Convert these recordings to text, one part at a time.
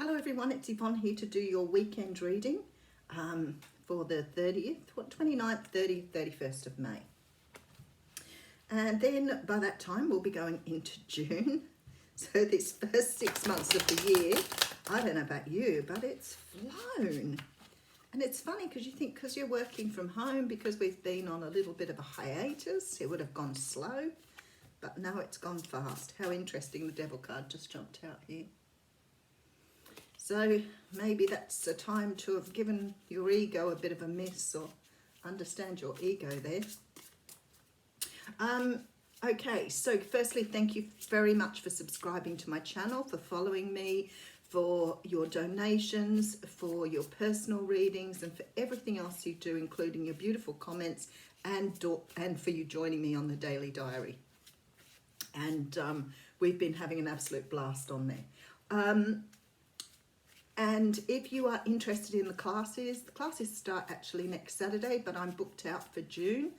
Hello everyone, it's Yvonne here to do your weekend reading for the 29th, 30th, 31st of May. And then by that time we'll be going into June. So this first 6 months of the year, I don't know about you, but it's flown. And it's funny because you think because you're working from home, because we've been on a little bit of a hiatus, it would have gone slow. But now it's gone fast. How interesting, the devil card just jumped out here. So maybe that's a time to have given your ego a bit of a miss, or understand your ego there. Okay, so firstly, thank you very much for subscribing to my channel, for following me, for your donations, for your personal readings, and for everything else you do, including your beautiful comments, and for you joining me on the daily diary. And we've been having an absolute blast on there. And if you are interested in the classes start actually next Saturday, but I'm booked out for June.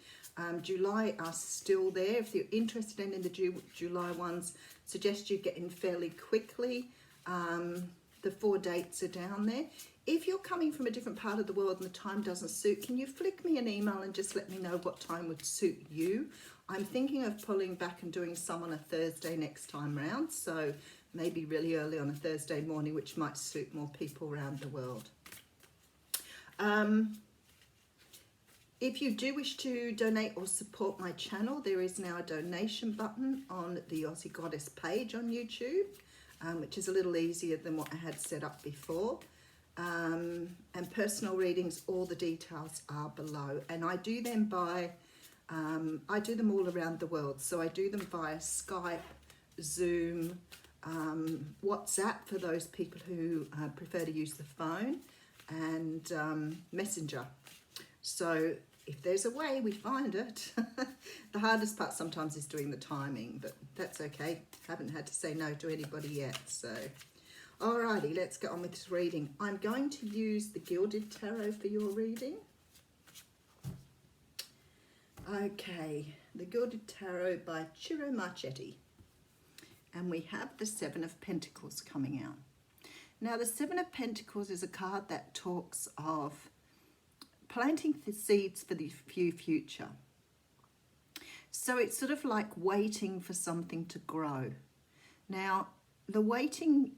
July are still there. If you're interested in the July ones, suggest you get in fairly quickly. The 4 dates are down there. If you're coming from a different part of the world and the time doesn't suit, can you flick me an email and just let me know what time would suit you? I'm thinking of pulling back and doing some on a Thursday next time round, so maybe really early on a Thursday morning, which might suit more people around the world. If you do wish to donate or support my channel, there is now a donation button on the Aussie Goddess page on YouTube, which is a little easier than what I had set up before. And personal readings, all the details are below. And I do them I do them all around the world. So I do them via Skype, Zoom, WhatsApp for those people who prefer to use the phone, and Messenger. So if there's a way, we find it. The hardest part sometimes is doing the timing, but that's okay. Haven't had to say no to anybody yet. So alrighty, let's get on with this reading. I'm going to use the Gilded Tarot for your reading. Okay, the Gilded Tarot by Ciro Marchetti. And we have the Seven of Pentacles coming out. Now, the Seven of Pentacles is a card that talks of planting the seeds for the future. So it's sort of like waiting for something to grow. Now, the waiting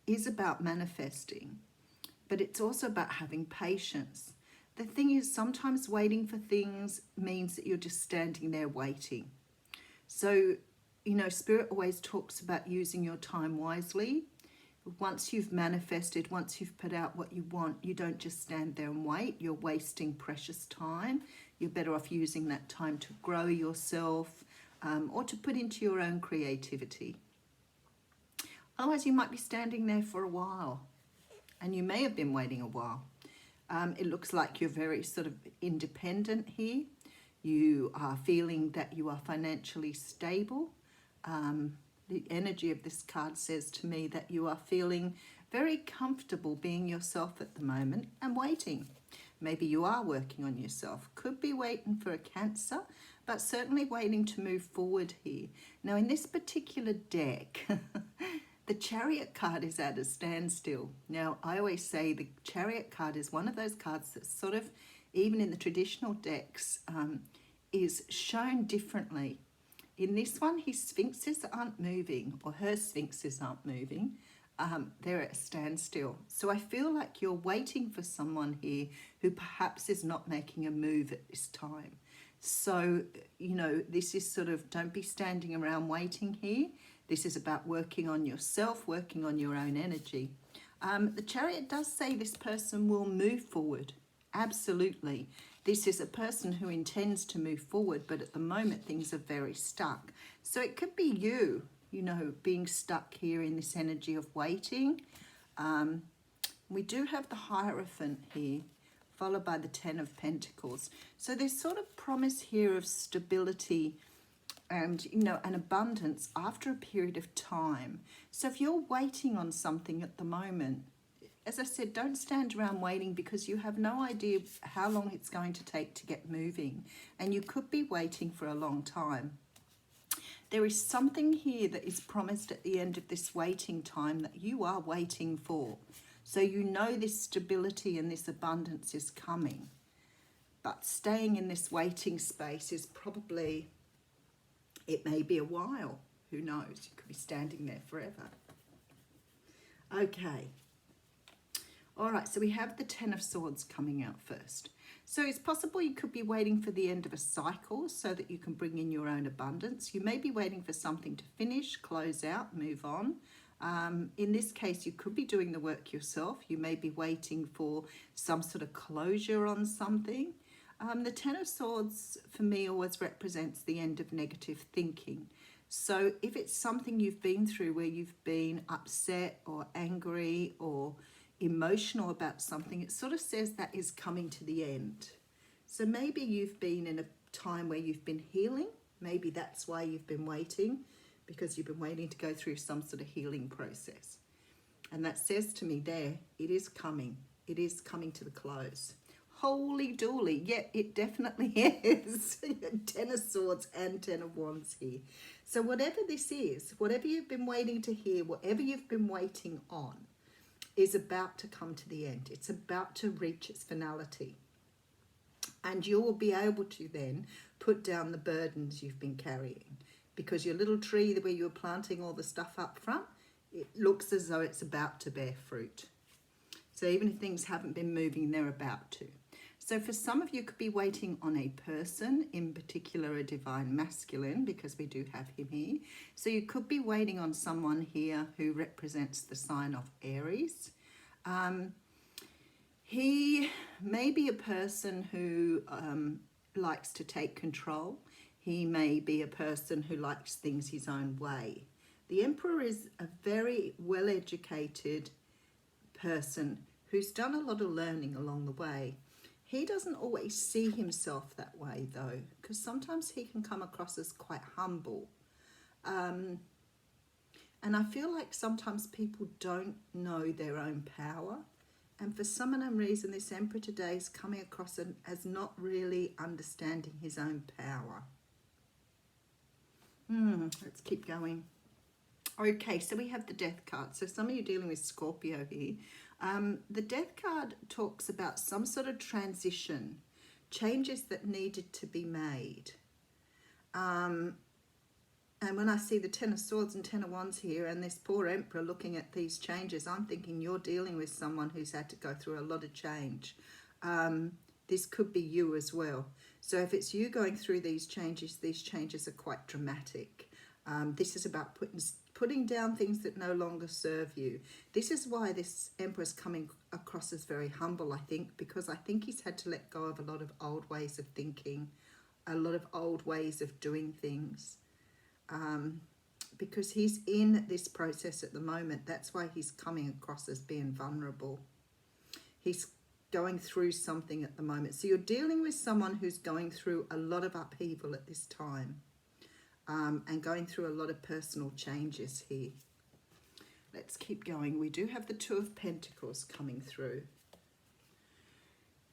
is about manifesting, but it's also about having patience. The thing is, sometimes waiting for things means that you're just standing there waiting. So, you know, Spirit always talks about using your time wisely. Once you've manifested, once you've put out what you want, you don't just stand there and wait. You're wasting precious time. You're better off using that time to grow yourself, or to put into your own creativity. Otherwise, you might be standing there for a while, and you may have been waiting a while. It looks like you're very sort of independent here. You are feeling that you are financially stable. The energy of this card says to me that you are feeling very comfortable being yourself at the moment and waiting. Maybe you are working on yourself. Could be waiting for a Cancer, but certainly waiting to move forward here. Now, in this particular deck, the Chariot card is at a standstill. Now, I always say the Chariot card is one of those cards that sort of, even in the traditional decks, is shown differently. In this one, his sphinxes aren't moving, or her sphinxes aren't moving. They're at a standstill. So I feel like you're waiting for someone here who perhaps is not making a move at this time. So, you know, this is sort of, don't be standing around waiting here. This is about working on yourself, working on your own energy. The Chariot does say this person will move forward. Absolutely. This is a person who intends to move forward, but at the moment things are very stuck. So it could be you, you know, being stuck here in this energy of waiting. We do have the Hierophant here, followed by the Ten of Pentacles. So there's sort of promise here of stability and, you know, an abundance after a period of time. So if you're waiting on something at the moment, as I said, don't stand around waiting, because you have no idea how long it's going to take to get moving. And you could be waiting for a long time. There is something here that is promised at the end of this waiting time that you are waiting for. So you know this stability and this abundance is coming. But staying in this waiting space is probably, it may be a while. Who knows? You could be standing there forever. Okay. All right, so we have the Ten of Swords coming out first. So it's possible you could be waiting for the end of a cycle so that you can bring in your own abundance. You may be waiting for something to finish, close out, move on. In this case, you could be doing the work yourself. You may be waiting for some sort of closure on something. The Ten of Swords, for me, always represents the end of negative thinking. So if it's something you've been through where you've been upset or angry or emotional about something, it sort of says that is coming to the end. So maybe you've been in a time where you've been healing. Maybe that's why you've been waiting, because you've been waiting to go through some sort of healing process. And that says to me there, it is coming. It is coming to the close. Holy dooly. Yeah, it definitely is. Ten of Swords and Ten of Wands here. So whatever this is, whatever you've been waiting to hear, whatever you've been waiting on, is about to come to the end. It's about to reach its finality. And you will be able to then put down the burdens you've been carrying. Because your little tree where you were planting all the stuff up front, it looks as though it's about to bear fruit. So even if things haven't been moving, they're about to. So for some of you could be waiting on a person, in particular a divine masculine, because we do have him here. So you could be waiting on someone here who represents the sign of Aries. He may be a person who likes to take control. He may be a person who likes things his own way. The Emperor is a very well-educated person who's done a lot of learning along the way. He doesn't always see himself that way, though, because sometimes he can come across as quite humble. And I feel like sometimes people don't know their own power. And for some unknown reason, this Emperor today is coming across as not really understanding his own power. Let's keep going. Okay, so we have the Death card. So some of you dealing with Scorpio here. The Death card talks about some sort of transition, changes that needed to be made. And when I see the Ten of Swords and Ten of Wands here and this poor Emperor looking at these changes, I'm thinking you're dealing with someone who's had to go through a lot of change. This could be you as well. So if it's you going through these changes are quite dramatic. This is about putting down things that no longer serve you. This is why this Emperor is coming across as very humble, I think, because I think he's had to let go of a lot of old ways of thinking, a lot of old ways of doing things. Because he's in this process at the moment. That's why he's coming across as being vulnerable. He's going through something at the moment. So you're dealing with someone who's going through a lot of upheaval at this time. And going through a lot of personal changes here. Let's keep going. We do have the Two of Pentacles coming through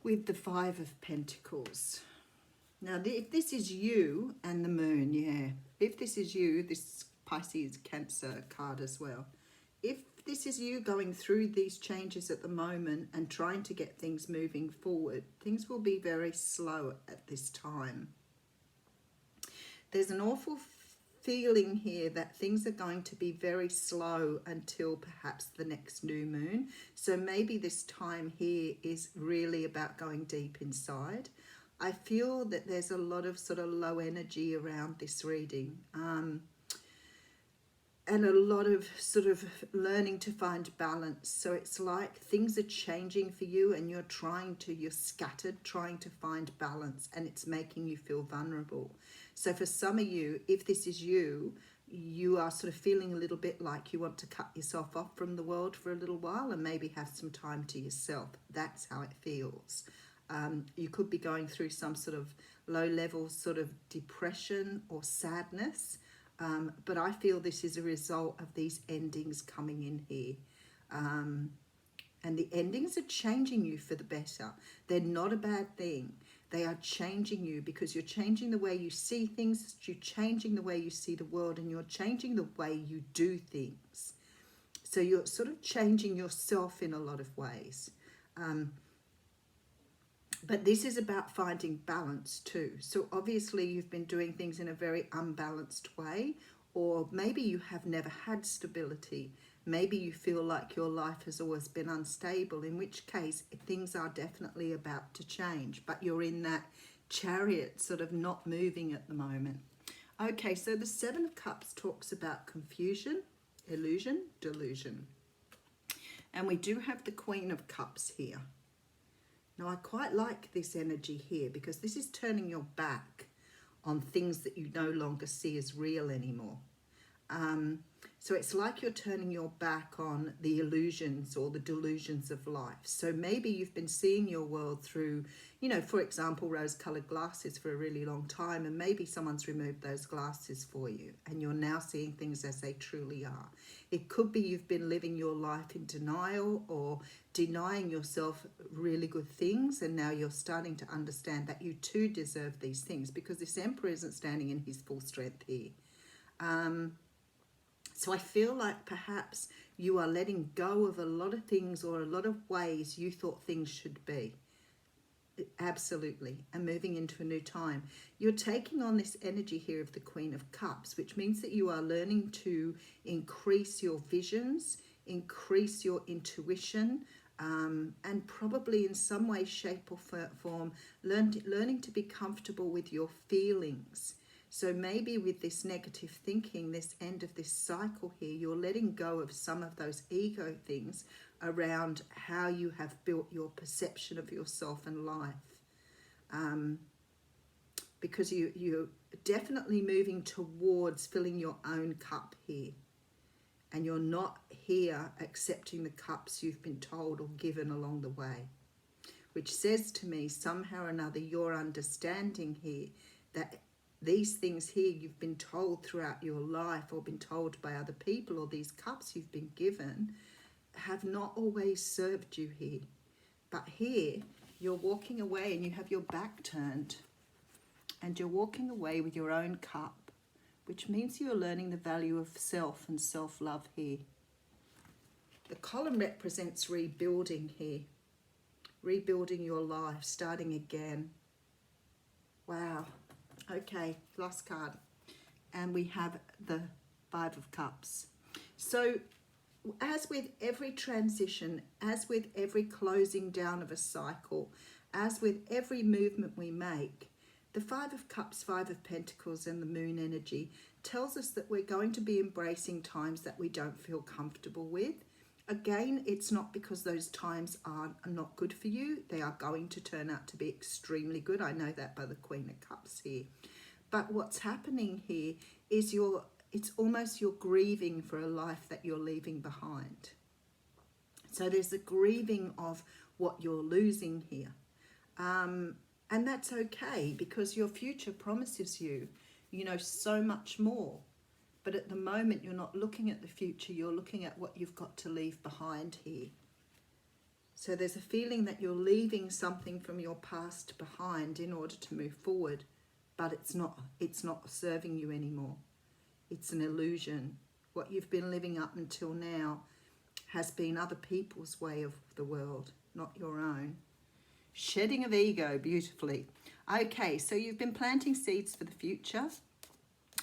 with the Five of Pentacles. Now, if this is you and the Moon, yeah. If this is you, this Pisces Cancer card as well. If this is you going through these changes at the moment and trying to get things moving forward, things will be very slow at this time. There's an awful feeling here that things are going to be very slow until perhaps the next new moon. So maybe this time here is really about going deep inside. I feel that there's a lot of sort of low energy around this reading. And a lot of sort of learning to find balance. So it's like things are changing for you and you're scattered, trying to find balance, and it's making you feel vulnerable. So for some of you, if this is you, you are sort of feeling a little bit like you want to cut yourself off from the world for a little while and maybe have some time to yourself. That's how it feels. You could be going through some sort of low-level sort of depression or sadness. But I feel this is a result of these endings coming in here. And the endings are changing you for the better. They're not a bad thing. They are changing you because you're changing the way you see things, you're changing the way you see the world, and you're changing the way you do things. So you're sort of changing yourself in a lot of ways. But this is about finding balance too. So obviously you've been doing things in a very unbalanced way, or maybe you have never had stability. Maybe you feel like your life has always been unstable, in which case things are definitely about to change, but you're in that chariot sort of not moving at the moment. Okay, so the Seven of Cups talks about confusion, illusion, delusion. And we do have the Queen of Cups here. Now, I quite like this energy here because this is turning your back on things that you no longer see as real anymore. So it's like you're turning your back on the illusions or the delusions of life. So maybe you've been seeing your world through, you know, for example, rose-colored glasses for a really long time, and maybe someone's removed those glasses for you and you're now seeing things as they truly are. It could be you've been living your life in denial or denying yourself really good things, and now you're starting to understand that you too deserve these things, because this Emperor isn't standing in his full strength here. So I feel like perhaps you are letting go of a lot of things or a lot of ways you thought things should be. Absolutely. And moving into a new time. You're taking on this energy here of the Queen of Cups, which means that you are learning to increase your visions, increase your intuition, and probably in some way, shape or form, learning to be comfortable with your feelings. So maybe with this negative thinking, this end of this cycle here, you're letting go of some of those ego things around how you have built your perception of yourself and life. Because you're definitely moving towards filling your own cup here. And you're not here accepting the cups you've been told or given along the way. Which says to me, somehow or another, you're understanding here that these things here you've been told throughout your life, or been told by other people, or these cups you've been given, have not always served you here. But here, you're walking away and you have your back turned. And you're walking away with your own cup, which means you're learning the value of self and self-love here. The column represents rebuilding here. Rebuilding your life, starting again. Wow. Okay, last card. And we have the Five of Cups. So as with every transition, as with every closing down of a cycle, as with every movement we make, the Five of Cups, Five of Pentacles and the Moon energy tells us that we're going to be embracing times that we don't feel comfortable with. Again, it's not because those times are not good for you. They are going to turn out to be extremely good. I know that by the Queen of Cups here. But what's happening here is it's almost you're grieving for a life that you're leaving behind. So there's a grieving of what you're losing here. And that's okay, because your future promises you, you know, so much more. But at the moment, you're not looking at the future, you're looking at what you've got to leave behind here. So there's a feeling that you're leaving something from your past behind in order to move forward, but it's not serving you anymore. It's an illusion. What you've been living up until now has been other people's way of the world, not your own. Shedding of ego, beautifully. Okay, so you've been planting seeds for the future.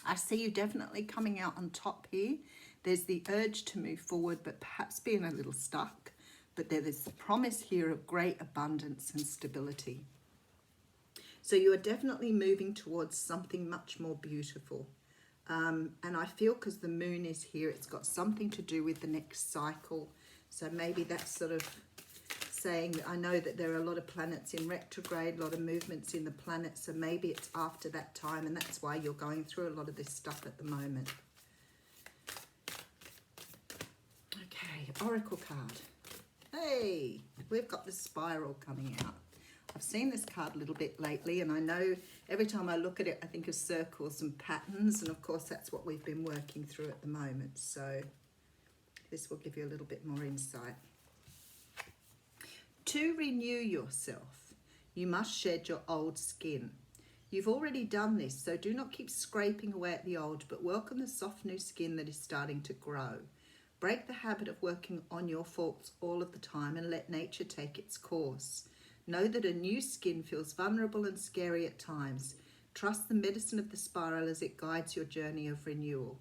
I see you definitely coming out on top here. There's the urge to move forward, but perhaps being a little stuck. But there's the promise here of great abundance and stability. So you are definitely moving towards something much more beautiful. And I feel because the moon is here, it's got something to do with the next cycle. So maybe that's sort of saying that I know that there are a lot of planets in retrograde, a lot of movements in the planet, so maybe it's after that time, and that's why you're going through a lot of this stuff at the moment. Okay, Oracle card. Hey, we've got the spiral coming out. I've seen this card a little bit lately, and I know every time I look at it, I think of circles and patterns, and of course that's what we've been working through at the moment, so this will give you a little bit more insight. To renew yourself, You must shed your old skin. You've already done this, so do not keep scraping away at the old, but welcome the soft new skin that is starting to grow. Break the habit of working on your faults all of the time and let nature take its course. Know that a new skin feels vulnerable and scary at times. Trust the medicine of the spiral as it guides your journey of renewal.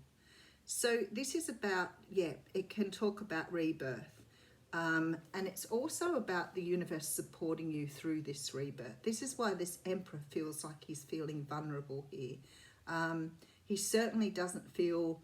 So this is about, it can talk about rebirth. And it's also about the universe supporting you through this rebirth. This is why this Emperor feels like he's feeling vulnerable here. He certainly doesn't feel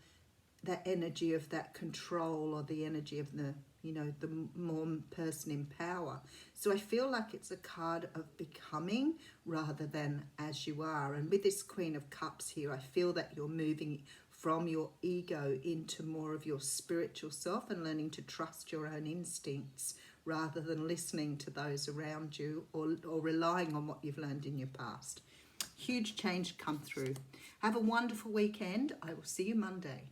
that energy of that control or the energy of the, the more person in power. So I feel like it's a card of becoming rather than as you are. And with this Queen of Cups here, I feel that you're moving from your ego into more of your spiritual self and learning to trust your own instincts rather than listening to those around you or relying on what you've learned in your past. Huge change come through. Have a wonderful weekend. I will see you Monday.